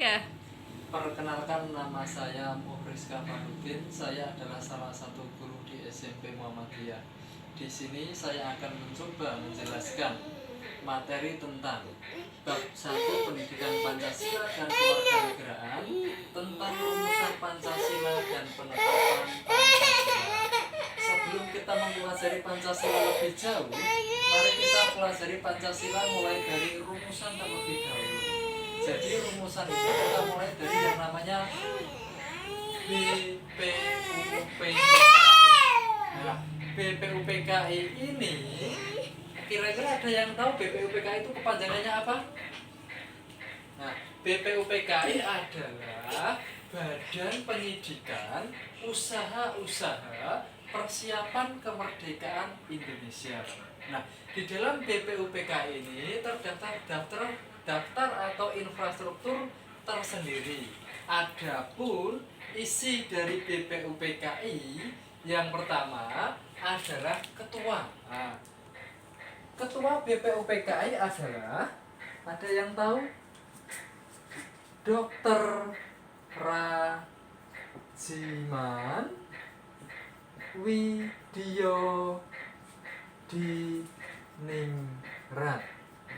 Oke. Perkenalkan, nama saya Muhriz Kamaludin. Saya adalah salah satu guru di SMP Muhammadiyah. Di sini saya akan mencoba menjelaskan materi tentang bab 1 pendidikan Pancasila dan kewarganegaraan, tentang rumusan Pancasila dan penetapan Pancasila. Sebelum kita mempelajari Pancasila lebih jauh, mari kita pelajari Pancasila mulai dari rumusan terlebih dahulu. Jadi rumusan itu kita mulai dari yang namanya BPUPKI. Nah, BPUPKI ini kira-kira ada yang tahu BPUPKI itu kepanjangannya apa? Nah, BPUPKI adalah Badan Pendidikan Usaha-Usaha Persiapan Kemerdekaan Indonesia. Nah, di dalam BPUPKI ini terdapat daftar atau infrastruktur tersendiri. Adapun isi dari BPUPKI yang pertama adalah ketua. Nah, ketua BPUPKI adalah, ada yang tahu? Dr. Rajiman Widyo Diningrat.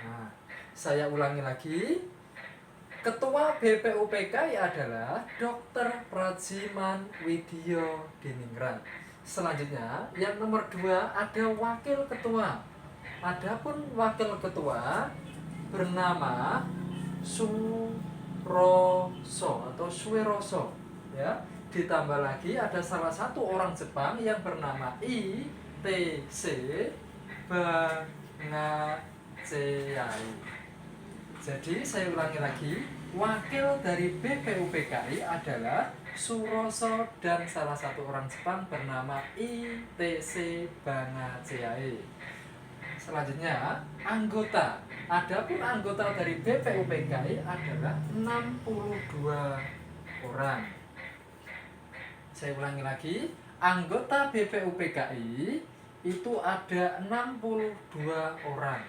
Nah, saya ulangi lagi. Ketua BPUPKI adalah Dr. Rajiman Widyo Diningrat. Selanjutnya, yang nomor 2 ada wakil ketua. Adapun wakil ketua bernama Suroso atau Sueroso, ya. Ditambah lagi ada salah satu orang Jepang yang bernama ITC Bangaceai. Jadi saya ulangi lagi, wakil dari BPUPKI adalah Suroso dan salah satu orang Jepang bernama ITC Bangaceai. Selanjutnya, anggota. Adapun anggota dari BPUPKI adalah 62 orang. Saya ulangi lagi, anggota BPUPKI itu ada 62 orang.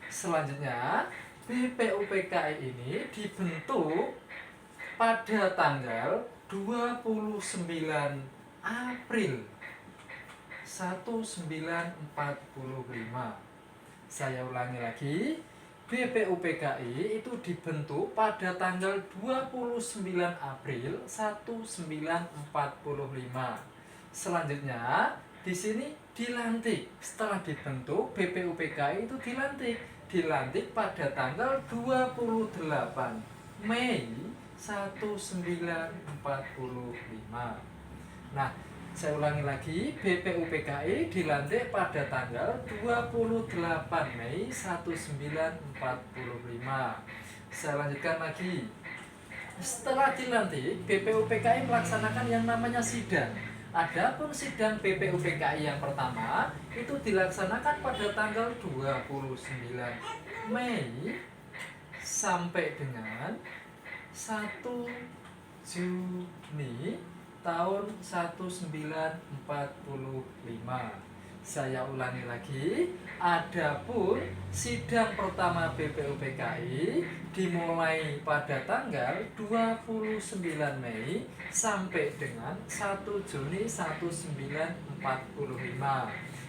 Selanjutnya, BPUPKI ini dibentuk pada tanggal 29 April 1945. Saya ulangi lagi, BPUPKI itu dibentuk pada tanggal 29 April 1945. Selanjutnya, di sini dilantik. Setelah dibentuk, BPUPKI itu dilantik pada tanggal 28 Mei 1945. Nah, saya ulangi lagi, BPUPKI dilantik pada tanggal 28 Mei 1945. Saya lanjutkan lagi. Setelah dilantik, BPUPKI melaksanakan yang namanya sidang. Adapun sidang BPUPKI yang pertama itu dilaksanakan pada tanggal 29 Mei sampai dengan 1 Juni tahun 1945. Saya ulangi lagi, adapun sidang pertama BPUPKI dimulai pada tanggal 29 Mei sampai dengan 1 Juni 1945.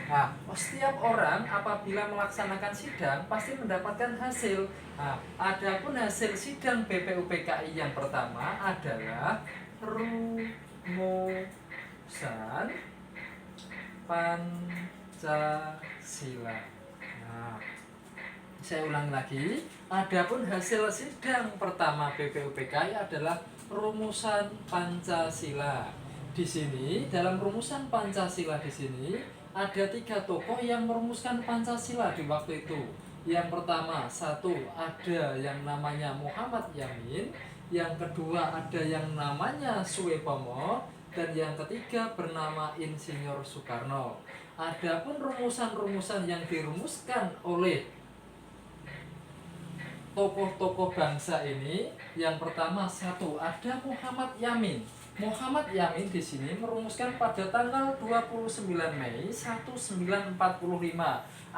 Nah, setiap orang apabila melaksanakan sidang pasti mendapatkan hasil. Nah, adapun hasil sidang BPUPKI yang pertama adalah rumusan Pancasila. Nah, saya ulang lagi. Adapun hasil sidang pertama BPUPKI adalah rumusan Pancasila. Di sini dalam rumusan Pancasila di sini ada 3 tokoh yang merumuskan Pancasila di waktu itu. Yang pertama, satu ada yang namanya Muhammad Yamin, yang kedua ada yang namanya Suepomo, dan yang ketiga bernama Insinyur Soekarno. Adapun rumusan-rumusan yang dirumuskan oleh tokoh-tokoh bangsa ini, yang pertama satu ada Muhammad Yamin. Muhammad Yamin di sini merumuskan pada tanggal 29 Mei 1945.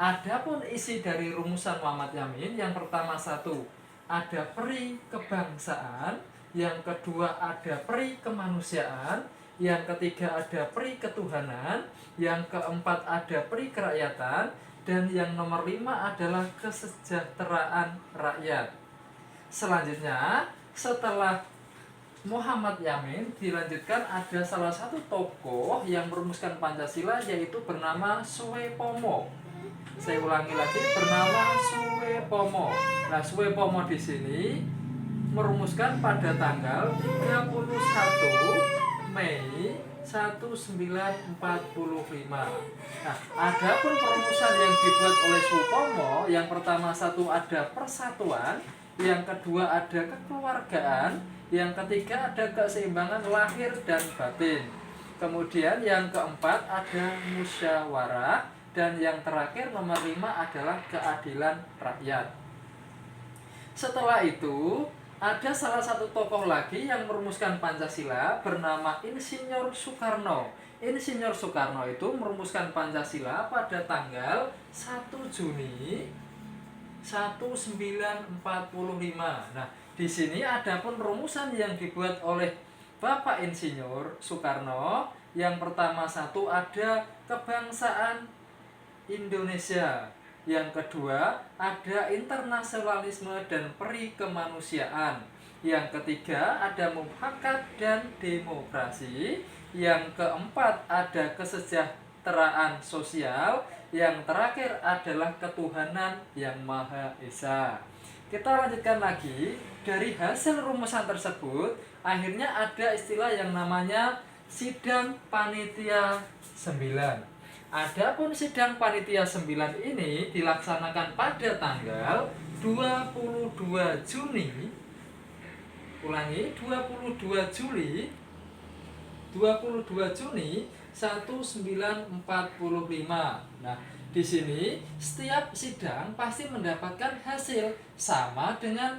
Adapun isi dari rumusan Muhammad Yamin yang pertama satu ada peri kebangsaan, yang kedua ada peri kemanusiaan, yang ketiga ada peri ketuhanan, yang keempat ada peri kerakyatan, dan yang nomor 5 adalah kesejahteraan rakyat. Selanjutnya, setelah Muhammad Yamin dilanjutkan ada salah satu tokoh yang merumuskan Pancasila, yaitu bernama Soepomo. Saya ulangi lagi, bernama Soepomo. Nah, Soepomo di sini merumuskan pada tanggal 31 Mei 1945. Nah, adapun perumusan yang dibuat oleh Soepomo, yang pertama satu ada persatuan, yang kedua ada kekeluargaan, yang ketiga ada keseimbangan lahir dan batin. Kemudian yang keempat ada musyawarah, dan yang terakhir nomor 5 adalah keadilan rakyat. Setelah itu ada salah satu tokoh lagi yang merumuskan Pancasila bernama Insinyur Soekarno. Insinyur Soekarno itu merumuskan Pancasila pada tanggal 1 Juni 1945. Nah, di sini ada pun rumusan yang dibuat oleh Bapak Insinyur Soekarno. Yang pertama satu ada kebangsaan Indonesia. Yang kedua ada internasionalisme dan peri kemanusiaan. Yang ketiga ada mufakat dan demokrasi. Yang keempat ada kesejahteraan sosial. Yang terakhir adalah ketuhanan yang Maha Esa. Kita lanjutkan lagi. Dari hasil rumusan tersebut, akhirnya ada istilah yang namanya sidang panitia 9. Adapun sidang panitia 9 ini dilaksanakan pada tanggal 22 Juni. Ulangi, 22 Juli 1945. Nah, di sini setiap sidang pasti mendapatkan hasil sama dengan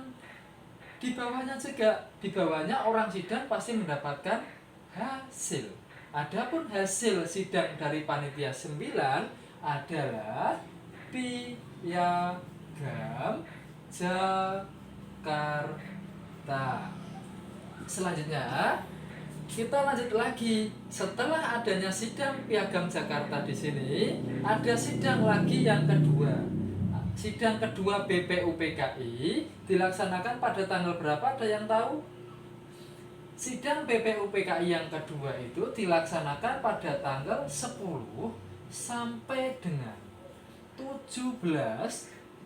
di bawahnya juga. Di bawahnya orang sidang pasti mendapatkan hasil. Adapun hasil sidang dari panitia 9 adalah Piagam Jakarta. Selanjutnya kita lanjut lagi. Setelah adanya sidang Piagam Jakarta di sini, ada sidang lagi yang kedua. Sidang kedua BPUPKI dilaksanakan pada tanggal berapa? Ada yang tahu? Sidang BPUPKI yang kedua itu dilaksanakan pada tanggal 10 sampai dengan 17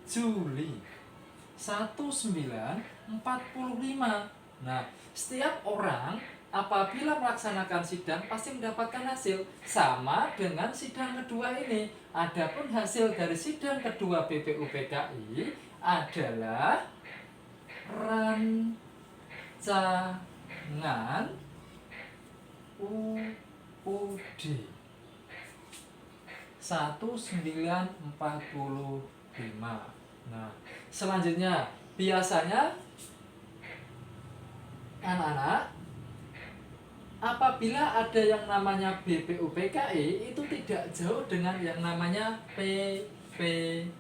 Juli 1945. Nah, setiap orang apabila melaksanakan sidang pasti mendapatkan hasil sama dengan sidang kedua ini. Adapun hasil dari sidang kedua BPUPKI adalah rancangan UUD 1945. Nah, selanjutnya biasanya anak-anak, apabila ada yang namanya BPUPKI itu tidak jauh dengan yang namanya PPKI.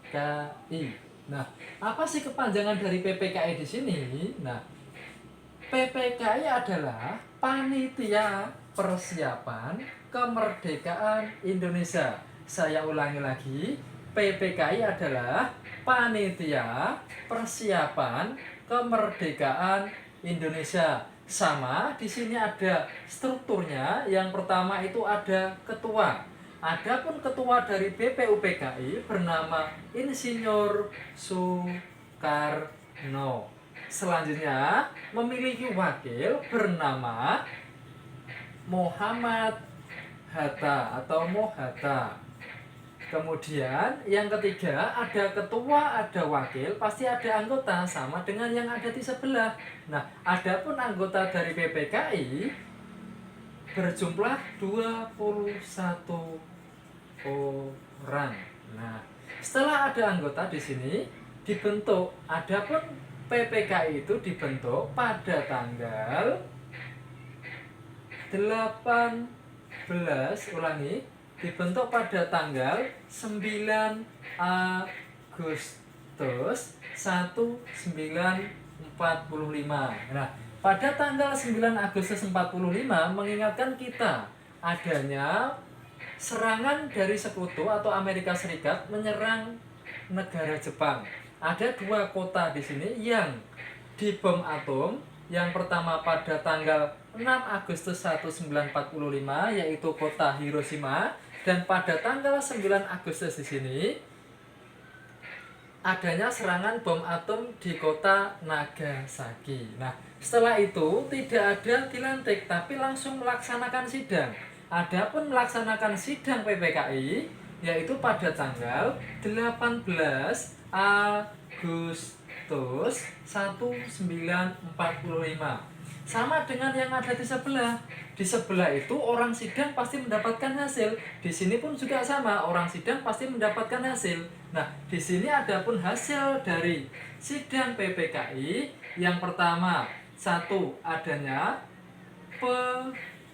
Nah, apa sih kepanjangan dari PPKI di sini? Nah, PPKI adalah Panitia Persiapan Kemerdekaan Indonesia. Saya ulangi lagi, PPKI adalah Panitia Persiapan Kemerdekaan Indonesia. Sama, di sini ada strukturnya. Yang pertama itu ada ketua. Adapun ketua dari BPUPKI bernama Insinyur Soekarno. Selanjutnya memiliki wakil bernama Muhammad Hatta atau Mohatta. Kemudian yang ketiga ada ketua, ada wakil, pasti ada anggota sama dengan yang ada di sebelah. Nah, adapun anggota dari PPKI berjumlah 21 orang. Nah, setelah ada anggota di sini dibentuk. Adapun PPKI itu dibentuk pada tanggal 18, ulangi, dibentuk pada tanggal 9 Agustus 1945. Nah, Pada tanggal 9 Agustus 45 mengingatkan kita adanya serangan dari sekutu atau Amerika Serikat menyerang negara Jepang. Ada 2 kota di sini yang dibom atom. Yang pertama pada tanggal 6 Agustus 1945 yaitu kota Hiroshima, dan pada tanggal 9 Agustus di sini adanya serangan bom atom di kota Nagasaki. Nah, setelah itu tidak ada dilantik tapi langsung melaksanakan sidang. Adapun melaksanakan sidang PPKI yaitu pada tanggal 18 Agustus 1945. Sama dengan yang ada di sebelah. Di sebelah itu orang sidang pasti mendapatkan hasil. Di sini pun juga sama, orang sidang pasti mendapatkan hasil. Nah, di sini ada pun hasil dari sidang PPKI. Yang pertama, 1, adanya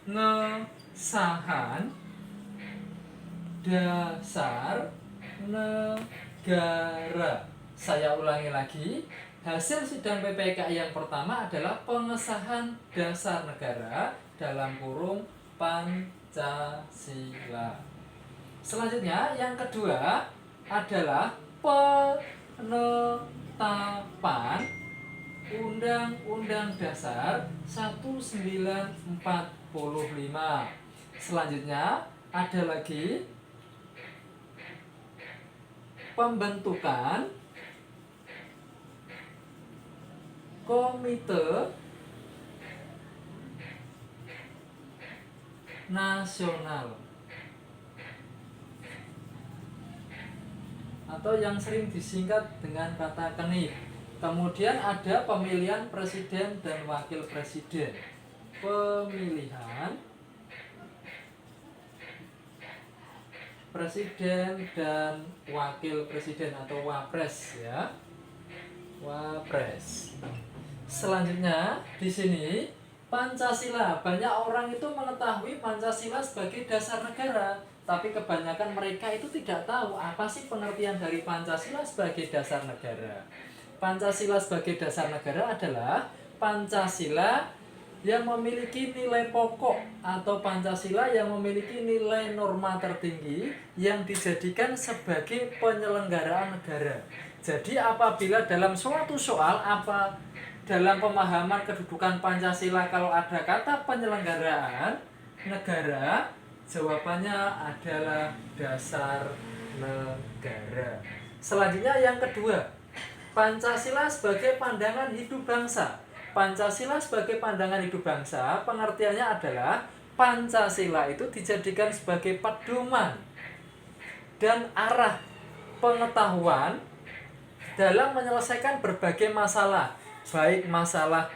pengesahan dasar negara. Saya ulangi lagi. Hasil sidang PPKI yang pertama adalah pengesahan dasar negara dalam kurung Pancasila. Selanjutnya yang kedua adalah penetapan Undang-Undang Dasar 1945. Selanjutnya ada lagi pembentukan Komite Nasional atau yang sering disingkat dengan kata KNIP. Kemudian ada pemilihan presiden dan wakil presiden. Pemilihan presiden dan wakil presiden atau wapres ya. Wapres. Selanjutnya di sini Pancasila. Banyak orang itu mengetahui Pancasila sebagai dasar negara, tapi kebanyakan mereka itu tidak tahu apa sih pengertian dari Pancasila sebagai dasar negara. Pancasila sebagai dasar negara adalah Pancasila yang memiliki nilai pokok atau Pancasila yang memiliki nilai norma tertinggi yang dijadikan sebagai penyelenggaraan negara. Jadi apabila dalam suatu soal dalam pemahaman kedudukan Pancasila kalau ada kata penyelenggaraan negara, jawabannya adalah dasar negara. Selanjutnya yang kedua, Pancasila sebagai pandangan hidup bangsa. Pancasila sebagai pandangan hidup bangsa, pengertiannya adalah Pancasila itu dijadikan sebagai pedoman dan arah pengetahuan dalam menyelesaikan berbagai masalah, baik masalah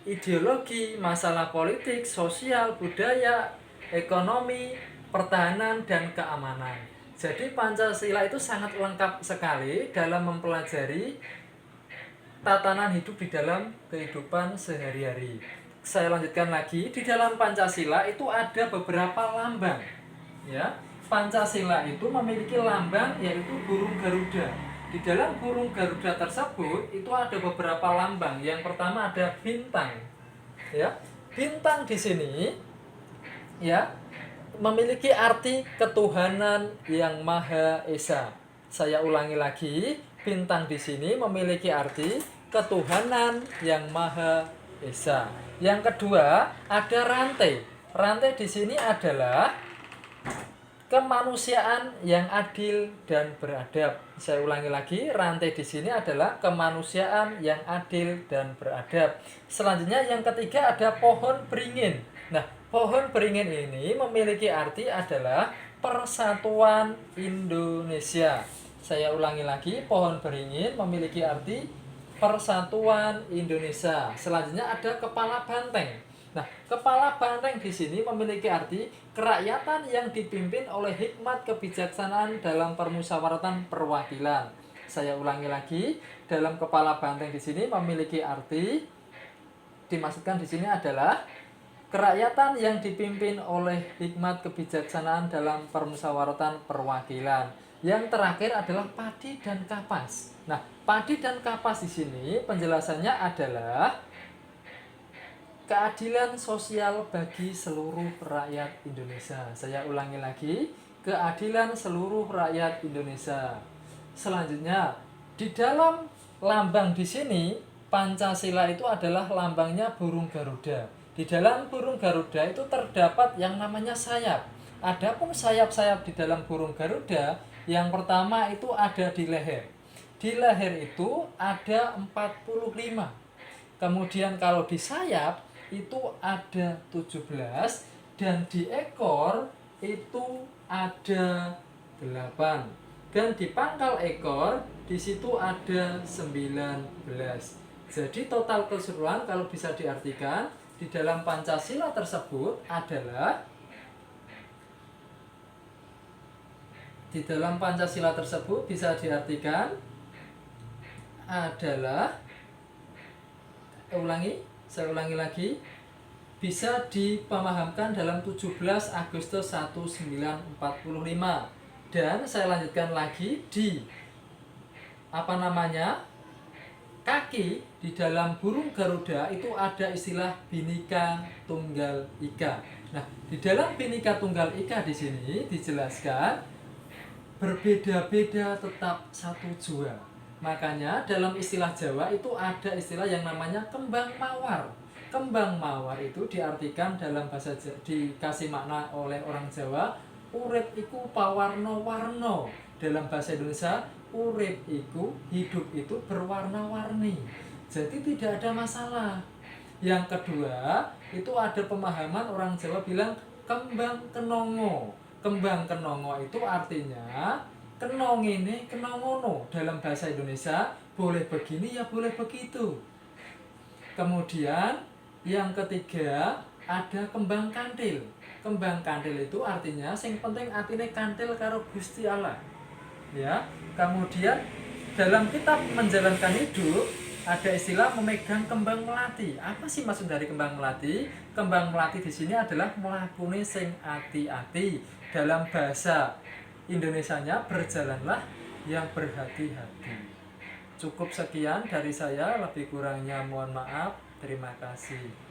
ideologi, masalah politik, sosial, budaya, ekonomi, pertahanan, dan keamanan. Jadi Pancasila itu sangat lengkap sekali dalam mempelajari tatanan hidup di dalam kehidupan sehari-hari. Saya lanjutkan lagi, di dalam Pancasila itu ada beberapa lambang. Ya, Pancasila itu memiliki lambang yaitu burung Garuda. Di dalam burung Garuda tersebut itu ada beberapa lambang. Yang pertama ada bintang. Ya, bintang di sini ya memiliki arti ketuhanan yang Maha Esa. Saya ulangi lagi, bintang di sini memiliki arti ketuhanan yang Maha Esa. Yang kedua ada rantai. Rantai di sini adalah kemanusiaan yang adil dan beradab. Saya ulangi lagi, rantai di sini adalah kemanusiaan yang adil dan beradab. Selanjutnya yang ketiga ada pohon beringin. Nah, pohon beringin ini memiliki arti adalah persatuan Indonesia. Saya ulangi lagi, pohon beringin memiliki arti persatuan Indonesia. Selanjutnya ada kepala banteng. Nah, kepala banteng di sini memiliki arti kerakyatan yang dipimpin oleh hikmat kebijaksanaan dalam permusyawaratan perwakilan. Saya ulangi lagi, dalam kepala banteng di sini memiliki arti dimaksudkan di sini adalah kerakyatan yang dipimpin oleh hikmat kebijaksanaan dalam permusyawaratan perwakilan. Yang terakhir adalah padi dan kapas. Nah, padi dan kapas di sini penjelasannya adalah keadilan sosial bagi seluruh rakyat Indonesia. Saya ulangi lagi, keadilan seluruh rakyat Indonesia. Selanjutnya, di dalam lambang di sini Pancasila itu adalah lambangnya burung Garuda. Di dalam burung Garuda itu terdapat yang namanya sayap. Adapun sayap-sayap di dalam burung Garuda, yang pertama itu ada di leher. Di leher itu ada 45. Kemudian kalau di sayap itu ada 17 dan di ekor itu ada 8. Dan di pangkal ekor di situ ada 19. Jadi total keseluruhan kalau bisa diartikan di dalam Pancasila tersebut adalah bisa diartikan adalah saya ulangi lagi, bisa dipemahamkan dalam 17 Agustus 1945. Dan saya lanjutkan lagi di kaki di dalam burung Garuda itu ada istilah Bhinneka Tunggal Ika. Nah, di dalam Bhinneka Tunggal Ika di sini dijelaskan berbeda-beda tetap satu jua. Makanya dalam istilah Jawa itu ada istilah yang namanya kembang mawar. Kembang mawar itu diartikan dalam bahasa dikasih makna oleh orang Jawa, urip iku pawarna-warna. Dalam bahasa Indonesia, urip iku, hidup itu berwarna-warni. Jadi tidak ada masalah. Yang kedua, itu ada pemahaman orang Jawa bilang kembang kenongo. Kembang kenongo itu artinya kenong ini, kenong ngono. Dalam bahasa Indonesia boleh begini ya boleh begitu. Kemudian yang ketiga ada kembang kantil. Kembang kantil itu artinya sing penting atine kantil karo Gusti Allah. Ya. Kemudian dalam kitab Menjalankan Hidup ada istilah memegang kembang melati. Apa sih maksud dari kembang melati? Kembang melati di sini adalah mlakune sing ati-ati. Dalam bahasa Indonesianya berjalanlah yang berhati-hati. Cukup sekian dari saya, lebih kurangnya mohon maaf. Terima kasih.